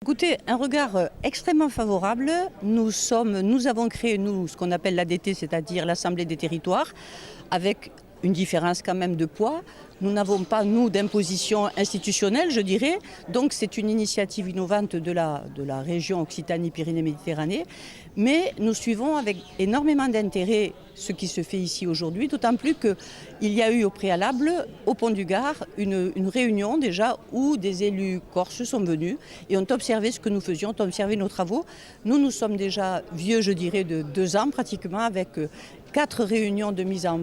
Écoutez, un regard extrêmement favorable. Nous avons créé, ce qu'on appelle l'ADT, c'est-à-dire l'Assemblée des territoires, avec une différence quand même de poids. Nous n'avons pas, nous, d'imposition institutionnelle, je dirais. Donc c'est une initiative innovante de la région Occitanie-Pyrénées-Méditerranée. Mais nous suivons avec énormément d'intérêt ce qui se fait ici aujourd'hui, d'autant plus qu'il y a eu au préalable, au Pont du Gard, une réunion déjà où des élus corses sont venus et ont observé ce que nous faisions, ont observé nos travaux. Nous sommes déjà vieux, je dirais, de 2 ans pratiquement, avec 4 réunions de mise en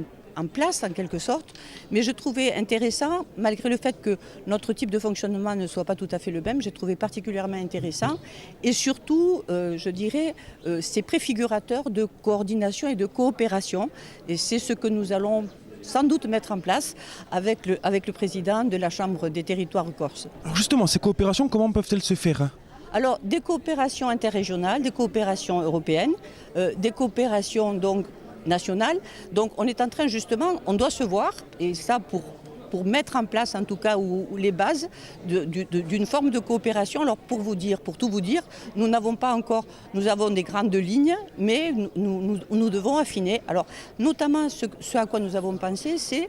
place en quelque sorte, mais je trouvais intéressant, malgré le fait que notre type de fonctionnement ne soit pas tout à fait le même, j'ai trouvé particulièrement intéressant et surtout, je dirais, c'est préfigurateur de coordination et de coopération et c'est ce que nous allons sans doute mettre en place avec le président de la Chambre des territoires corses. Alors justement, ces coopérations, comment peuvent-elles se faire ? Alors, des coopérations interrégionales, des coopérations européennes, des coopérations donc nationales. Donc on est en train justement, on doit se voir, et ça pour mettre en place en tout cas les bases d'une forme de coopération. Alors pour tout vous dire, nous avons des grandes lignes, mais nous devons affiner. Alors notamment ce à quoi nous avons pensé, c'est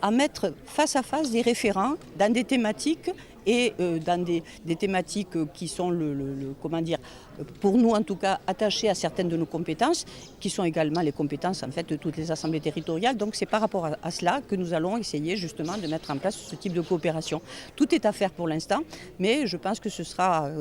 à mettre face à face des référents dans des thématiques et dans des thématiques qui sont, comment dire, pour nous en tout cas, attachées à certaines de nos compétences, qui sont également les compétences en fait de toutes les assemblées territoriales. Donc c'est par rapport à cela que nous allons essayer justement de mettre en place ce type de coopération. Tout est à faire pour l'instant, mais je pense que ce sera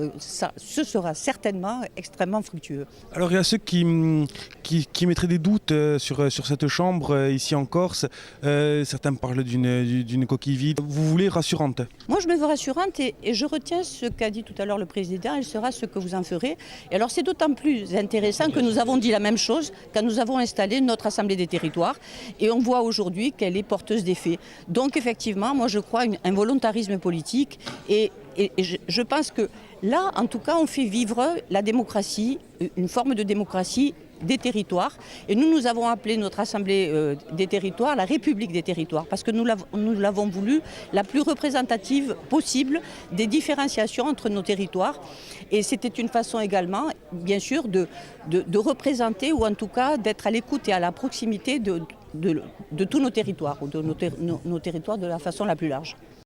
certainement extrêmement fructueux. Alors il y a ceux qui mettraient des doutes sur cette chambre ici en Corse. Certains parlent d'une coquille vide. Vous voulez rassurante ? Moi je me veux rassurante et je retiens ce qu'a dit tout à l'heure le président, il sera ce que vous en ferez. Et alors c'est d'autant plus intéressant que nous avons dit la même chose quand nous avons installé notre Assemblée des territoires et on voit aujourd'hui qu'elle est porteuse d'effets. Donc effectivement, moi je crois à un volontarisme politique et je pense que là, en tout cas, on fait vivre la démocratie, une forme de démocratie des territoires. Et nous avons appelé notre Assemblée des territoires la République des territoires, parce que nous l'avons voulu la plus représentative possible des différenciations entre nos territoires. Et c'était une façon également, bien sûr, de représenter, ou en tout cas d'être à l'écoute et à la proximité de tous nos territoires, ou de nos territoires de la façon la plus large.